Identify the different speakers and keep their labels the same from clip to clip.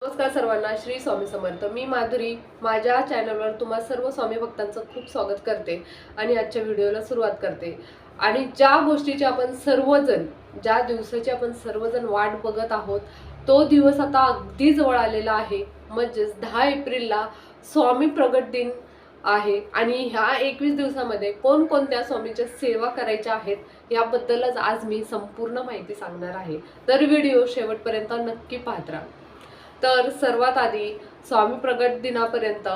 Speaker 1: नमस्कार सर्वांना, श्री स्वामी समर्थ. मी माधुरी माझ्या चॅनलवर तुम्हा सर्व स्वामी भक्तांचं खूप स्वागत करते आणि आजच्या व्हिडिओला सुरुवात करते. आणि ज्या गोष्टीची आपण सर्वजण, ज्या दिवसाची आपण सर्वजण वाट बघत आहोत, तो दिवस आता अगदी जवळ आलेला आहे. म्हणजेच 10 एप्रिलला स्वामी प्रगट दिन आहे आणि ह्या 21 दिवसामध्ये कोणकोणत्या स्वामीच्या सेवा करायच्या आहेत याबद्दलच आज मी संपूर्ण माहिती सांगणार आहे. तर व्हिडिओ शेवटपर्यंत नक्की पाहत राहा. तर सर्वात आधी स्वामी प्रगट दिनापर्यंत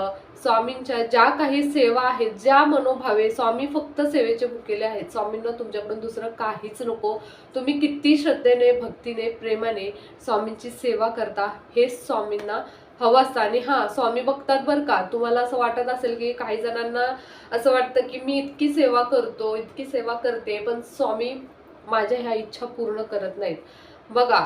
Speaker 1: स्वामींच्या ज्या काही सेवा आहेत, ज्या मनोभावे स्वामी फक्त सेवेचे भुकेले आहेत. स्वामींना तुमच्याकडून दुसरं काहीच नको. तुम्ही किती श्रद्धेने, भक्तीने, प्रेमाने स्वामींची सेवा करता हे स्वामींना हवं असतं. आणि स्वामी बघतात बरं का. तुम्हाला असं वाटत असेल की काही जणांना असं वाटतं की मी इतकी सेवा करतो, इतकी सेवा करते, पण स्वामी माझ्या ह्या इच्छा पूर्ण करत नाहीत. बघा,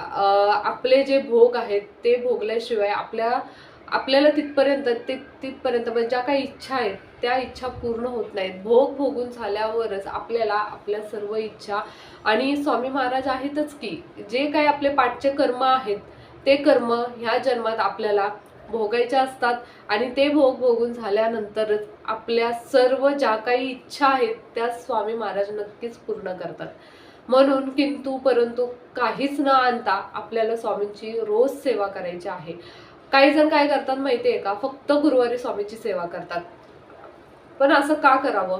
Speaker 1: आपले जे भोग आहेत ते भोगल्याशिवाय आपल्याला तिथपर्यंत म्हणजे ज्या काही इच्छा आहेत त्या इच्छा पूर्ण होत नाहीत. भोग भोगून झाल्यावरच आपल्याला आपल्या सर्व इच्छा, आणि स्वामी महाराज आहेतच की जे काही आपले पाठचे कर्म आहेत ते कर्म ह्या जन्मात आपल्याला भोगायचे असतात. आणि ते भोग भोगून झाल्यानंतरच आपल्या सर्व ज्या काही इच्छा आहेत त्या स्वामी महाराज नक्कीच पूर्ण करतात. म्हणून किंतु परंतु काहीच न आणता आपल्याला स्वामींची रोज सेवा करायची आहे. काही जण काय करतात माहितीये का, फक्त गुरुवारी स्वामीची सेवा करतात. पण असं का करावं?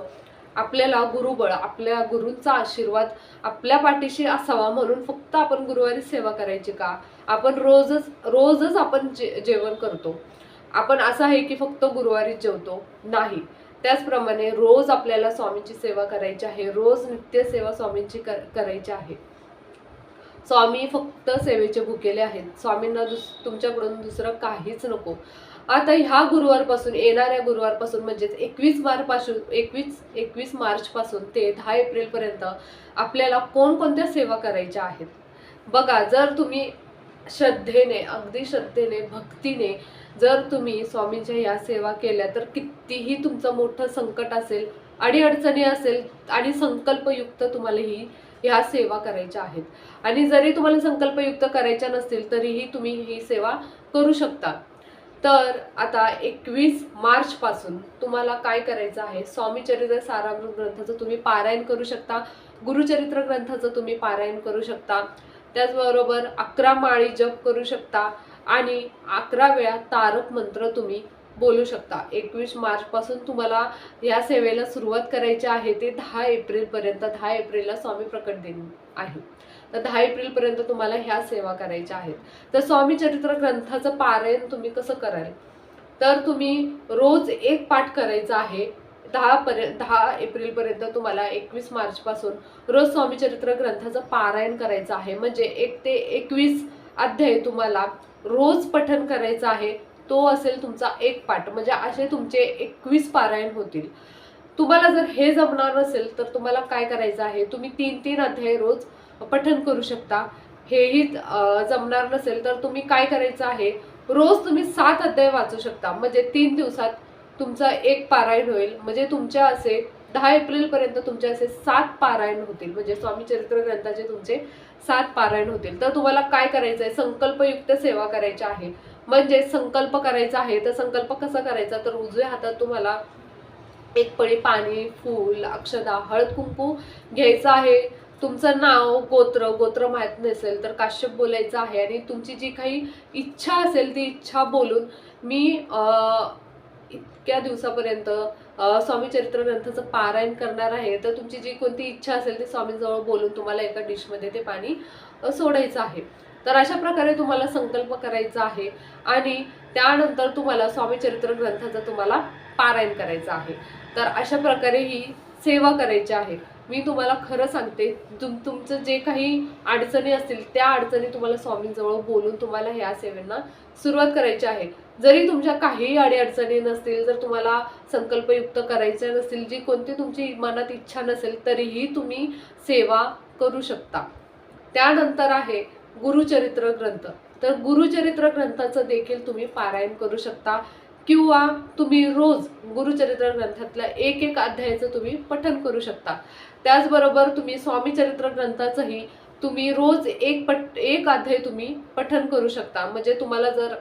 Speaker 1: आपल्याला गुरुबळ, आपल्या गुरूंचा आशीर्वाद आपल्या पाठीशी असावा म्हणून फक्त आपण गुरुवारी सेवा करायची का? आपण रोजच आपण जेवण करतो. आपण असं आहे की फक्त गुरुवारीच जेवतो? नाही. त्याचप्रमाणे रोज आपल्याला स्वामींची सेवा करायची आहे. रोज नित्य सेवा स्वामींची करायची आहे. स्वामी फक्त सेवेचे भुकेले आहेत. स्वामींना तुमच्याकडून दुसरं काहीच नको. आता ह्या गुरुवारपासून, येणाऱ्या गुरुवारपासून म्हणजेच 21 मार्च पासून ते 10 एप्रिल पर्यंत आपल्याला कोणकोणत्या सेवा करायच्या आहेत बघा. जर तुम्ही श्रद्धेने, अगदी श्रद्धेने, भक्तीने जर तुम्ही स्वामींच्या या सेवा केल्या तर कितीही तुमचं मोठं संकट असेल, अडीअडचणी असेल आणि संकल्पयुक्त तुम्हाला ह्या सेवा करायच्या आहेत. आणि जरी तुम्हाला संकल्पयुक्त करायच्या नसतील तरीही तुम्ही ही सेवा करू शकता. तर आता 21 मार्च पासून तुम्हाला काय करायचं आहे, स्वामीचरित्र सारामृत ग्रंथाचं तुम्ही पारायण करू शकता. गुरुचरित्र ग्रंथाचं तुम्ही पारायण करू शकता. त्याचबरोबर 11 माळी जप करू शकता आणि 11 वेळा तारक मंत्र तुम्ही बोलू शकता. 21 मार्च पासून तुम्हाला या सेवेला सुरुवात करायची आहे. ते 10 एप्रिल पर्यंत. 10 एप्रिलला स्वामी प्रकट दिन आहे. तर 10 एप्रिल पर्यंत तुम्हाला ह्या सेवा करायच्या आहेत. तर स्वामी चरित्र ग्रंथाचं पारायण तुम्ही कसं कराल, तर तुम्ही रोज एक पाठ करायचा आहे. 10 एप्रिल पर्यंत तुम्हाला 21 मार्च पासून रोज स्वामी चरित्र ग्रंथाचं पारायण करायचं आहे. म्हणजे 1 ते 21 अध्याय तुम्हाला रोज पठण करायचं आहे. तो असेल तुमचा एक पाठ. म्हणजे असे तुमचे 21 पारायण होतील. तुम्हाला जर हे जमणार नसेल तर तुम्हाला काय करायचं आहे, तुम्ही 3-3 अध्याय रोज पठण करू शकता. हेही जमणार नसेल तर तुम्ही काय करायचं आहे, रोज तुम्ही 7 अध्याय वाचू शकता. म्हणजे 3 दिवसात तुमचं एक पारायण होईल. म्हणजे तुमच्या असे 10 एप्रिल पर्यंत तुमचे असे 7 पारायण होतील. म्हणजे स्वामी चरित्र ग्रंथाचे तुमचे 7 पारायण होतील. तर तुम्हाला काय करायचं आहे, संकल्पयुक्त सेवा करायची आहे. म्हणजे संकल्प करायचा आहे. तर संकल्प कसा करायचा, तर उजव्या हातात तुम्हाला एक पळी पाणी, फूल, अक्षदा, हळद कुंकू घ्यायचं आहे. तुमचं नाव, गोत्र माहित नसेल तर काश्यप बोलायचं आहे. आणि तुमची जी काही इच्छा असेल ती इच्छा बोलून मी इतक्या दिवसापर्यंत स्वामी चरित्र ग्रंथाचं पारायण करणार आहे. तर तुमची जी कोणती इच्छा असेल ती स्वामींजवळ बोलून तुम्हाला एका डिशमध्ये ते पाणी सोडायचं आहे. तर अशा प्रकारे तुम्हाला संकल्प करायचा आहे. आणि त्यानंतर तुम्हाला स्वामी चरित्र ग्रंथाचं तुम्हाला पारायण करायचं आहे. तर अशा प्रकारे ही सेवा करायची आहे. मी तुम्हाला खरं सांगते, तुमचं जे काही अडचणी असतील त्या अडचणी तुम्हाला स्वामींजवळ बोलून तुम्हाला ह्या सेवेंना सुरुवात करायची आहे. जरी तुमच्या काही अडीअडचणी नसतील, जर तुम्हाला संकल्पयुक्त करायचे नसतील, जी कोणती तुमची मनात इच्छा नसेल तरीही तुम्ही सेवा करू शकता. त्यानंतर आहे गुरुचरित्र ग्रंथ. तर गुरुचरित्र ग्रंथाचं देखील तुम्ही पारायण करू शकता. किंवा तुम्ही रोज गुरुचरित्र ग्रंथातल्या एक अध्यायाचं तुम्ही पठण करू शकता. त्याचबरोबर तुम्ही स्वामी चरित्र ग्रंथाचंही तुम्ही रोज एक अध्याय तुम्ही पठण करू शकता. म्हणजे तुम्हाला जर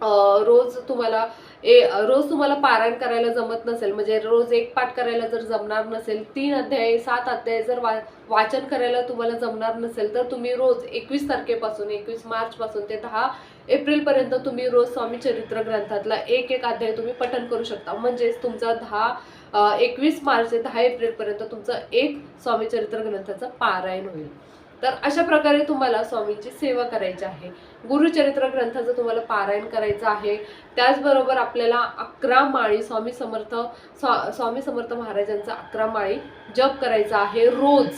Speaker 1: रोज तुम्हाला रोज तुम्हाला पारायण करायला जमत नसेल, म्हणजे रोज एक पाठ करायला जर जमणार नसेल, 3 अध्याय 7 अध्याय जर वाचन करायला तुम्हाला जमणार नसेल, तर तुम्ही रोज 21 तारखेपासून 21 मार्च पासून ते 10 एप्रिल पर्यंत तुम्ही रोज स्वामी चरित्र ग्रंथातला एक अध्याय तुम्ही पठण करू शकता. म्हणजेच तुमचा 21 मार्च ते 10 एप्रिल पर्यंत तुमचं एक स्वामी चरित्र ग्रंथाचं पारायण होईल. तर अशा प्रकारे तुम्हाला स्वामींची सेवा करायची आहे. गुरुचरित्र ग्रंथाचं तुम्हाला पारायण करायचं आहे. त्याचबरोबर आपल्याला 11 माळी स्वामी समर्थ महाराजांचा 11 माळी जप करायचा आहे रोज.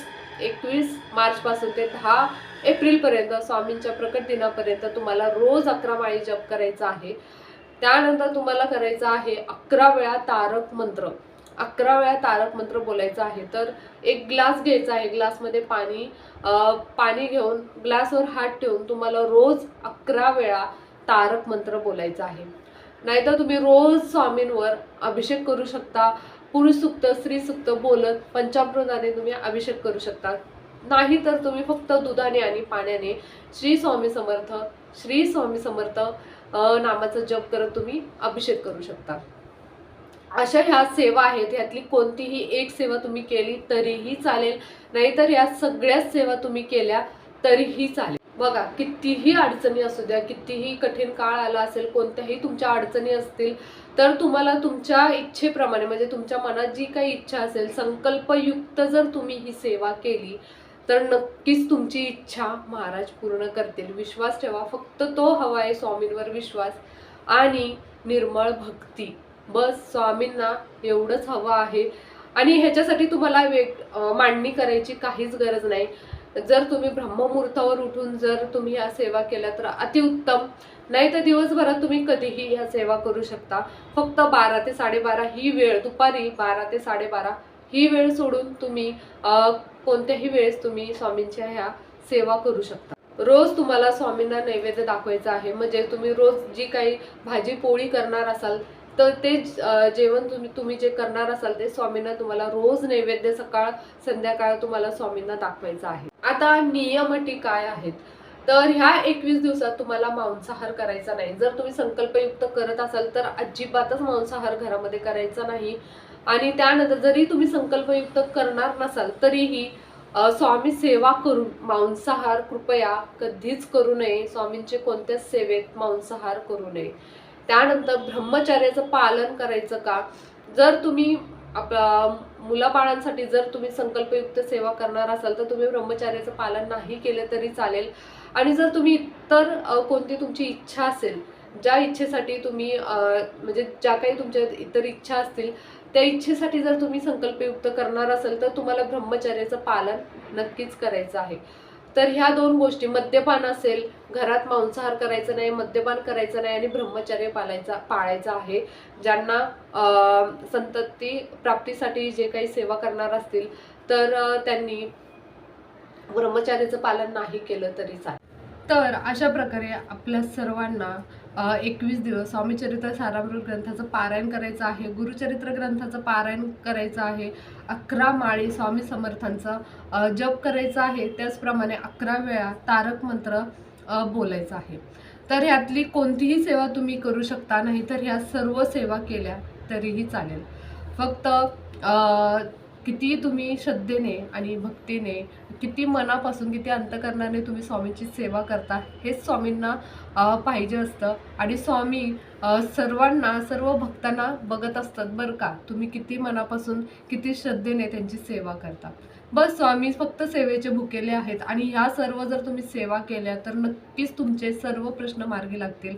Speaker 1: 21 मार्च पासून ते 10 एप्रिल पर्यंत स्वामींच्या प्रकट दिनापर्यंत तुम्हाला रोज 11 माळी जप करायचा आहे. त्यानंतर तुम्हाला करायचं आहे 11 वेळा तारक मंत्र. 11 वेळा तारक मंत्र बोलायचा आहे. तर एक ग्लास घ्यायचा आहे, ग्लासमध्ये पाणी घेऊन ग्लासवर हात ठेवून तुम्हाला रोज 11 वेळा तारक मंत्र बोलायचा आहे. नाहीतर तुम्ही रोज स्वामींवर अभिषेक करू शकता. पुरुष सुक्त, स्त्री सुक्त बोलत पंचामृताने तुम्ही अभिषेक करू शकता. नाही तर तुम्ही फक्त दुधाने आणि पाण्याने श्री स्वामी समर्थ नामाचा जप करत तुम्ही अभिषेक करू शकता. अशा ह्या सेवा आहेत, ह्यातली कोणतीही एक सेवा तुम्ही केली तरीही चालेल, नाहीतर या सगळ्याच सेवा तुम्ही केल्या तरीही चालेल. बघा, कितीही अडचणी असू द्या, कितीही कठीण काळ आला असेल, कोणत्याही तुमच्या अडचणी असतील, तर तुम्हाला तुमच्या इच्छेप्रमाणे, म्हणजे तुमच्या मनात जी काही इच्छा असेल, संकल्पयुक्त जर तुम्ही ही सेवा केली तर नक्कीच तुमची इच्छा महाराज पूर्ण करतील. विश्वास ठेवा, फक्त तो हवा आहे, स्वामींवर विश्वास आणि निर्मळ भक्ती. बस स्वामींना एवढंच हवं आहे. आणि ह्याच्यासाठी तुम्हाला मांडणी करायची काहीच गरज नाही. जर तुम्ही ब्रह्ममुहूर्तावर उठून जर तुम्ही या सेवा केल्या तर अतिउत्तम, नाही तर दिवसभरात तुम्ही कधीही या सेवा करू शकता. फक्त 12 ते 12:30 ही वेळ, दुपारी 12 ते 12:30 ही वेळ सोडून तुम्ही कोणत्याही वेळेस तुम्ही स्वामींच्या ह्या सेवा करू शकता. रोज तुम्हाला स्वामींना नैवेद्य दाखवायचा आहे. म्हणजे तुम्ही रोज जी काही भाजी पोळी करणार असाल तर ते जेवण तुम्ही जे करणार असाल ते स्वामींना तुम्हाला रोज नैवेद्य सकाळ संध्याकाळ तुम्हाला स्वामींना दाखवायचं आहे. आता नियम अटी काय आहेत, तर ह्या 21 दिवसात तुम्हाला मांसाहार करायचा नाही. जर तुम्ही संकल्पयुक्त करत असाल तर अजिबातच मांसाहार घरामध्ये करायचा नाही. आणि त्यानंतर जरी तुम्ही संकल्पयुक्त करणार नसाल तरीही स्वामी सेवा करून मांसाहार कृपया कधीच करू नये. स्वामींचे कोणत्याच सेवेत मांसाहार करू नये. त्यानंतर ब्रह्मचर्याचं पालन करायचं का, जर तुम्ही मुलाबाळांसाठी जर तुम्ही संकल्पयुक्त सेवा करणार असाल तर तुम्ही ब्रह्मचर्याचं पालन नाही केलं तरी चालेल. आणि जर तुम्ही इतर कोणती तुमची इच्छा असेल, ज्या इच्छेसाठी तुम्ही म्हणजे ज्या काही तुमच्या इतर इच्छा असतील त्या इच्छेसाठी जर तुम्ही संकल्पयुक्त करणार असाल तर तुम्हाला ब्रह्मचर्याचं पालन नक्कीच करायचं आहे. तर ह्या 2 गोष्टी, मद्यपान असेल, घरात मांसाहार करायचं नाही, मद्यपान करायचं नाही आणि ब्रह्मचर्य पाळायचं आहे. ज्यांना संतती प्राप्तीसाठी जे काही सेवा करणार असतील तर त्यांनी ब्रह्मचर्याचं पालन नाही केलं तरी चालेल. तर अशा प्रकारे आपल्या सर्वांना 21 दिवस स्वामीचरित्र सारामृत ग्रंथाचं पारायण करायचं आहे. गुरुचरित्र ग्रंथाचं पारायण करायचं आहे. 11 माळी स्वामी समर्थांचा जप करायचा आहे. त्याचप्रमाणे 11 वेळा तारक मंत्र बोलायचं आहे. तर ह्यातली कोणतीही सेवा तुम्ही करू शकता, नाही तर ह्या सर्व सेवा केल्या तरीही चालेल. फक्त किती तुम्ही श्रद्धेने आणि भक्तीने, किती मनापासून, किती अंतकरणाने तुम्ही स्वामींची सेवा करता हेच स्वामींना पाहिजे असतं. आणि स्वामी सर्वांना, सर्व भक्तांना बघत असतात बरं का, तुम्ही किती मनापासून, किती श्रद्धेने त्यांची सेवा करता. बस स्वामी फक्त सेवेचे भुकेले आहेत. आणि ह्या सर्व जर तुम्ही सेवा केल्या तर नक्कीच तुमचे सर्व प्रश्न मार्गी लागतील.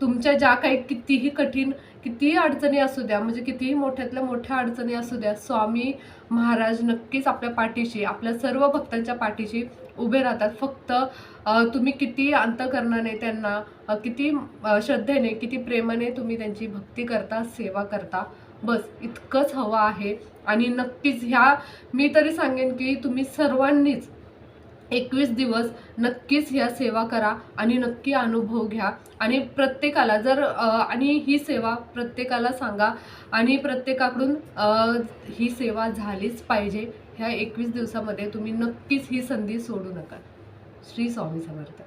Speaker 1: तुमच्या ज्या काही कितीही कठीण, कितीही अडचणी असू द्या, म्हणजे कितीही मोठ्यातल्या मोठ्या अडचणी असू द्या, स्वामी महाराज नक्कीच आपल्या पाठीशी, आपल्या सर्व भक्तांच्या पाठीशी उभे राहतात. फक्त तुम्ही किती अंतकरणाने त्यांना, किती श्रद्धेने, किती प्रेमाने तुम्ही त्यांची भक्ती करता, सेवा करता, बस इतकंच हवं आहे. आणि नक्कीच मी तरी सांगेन की तुम्ही सर्वांनीच 21 दिवस नक्कीच ह्या सेवा करा आणि नक्की अनुभव घ्या. आणि प्रत्येकाला आणि ही सेवा प्रत्येकाला सांगा आणि प्रत्येकाकडून ही सेवा झालीच पाहिजे. ह्या 21 दिवसामध्ये तुम्ही नक्कीच ही संधी सोडू नका. श्री स्वामी समर्थ.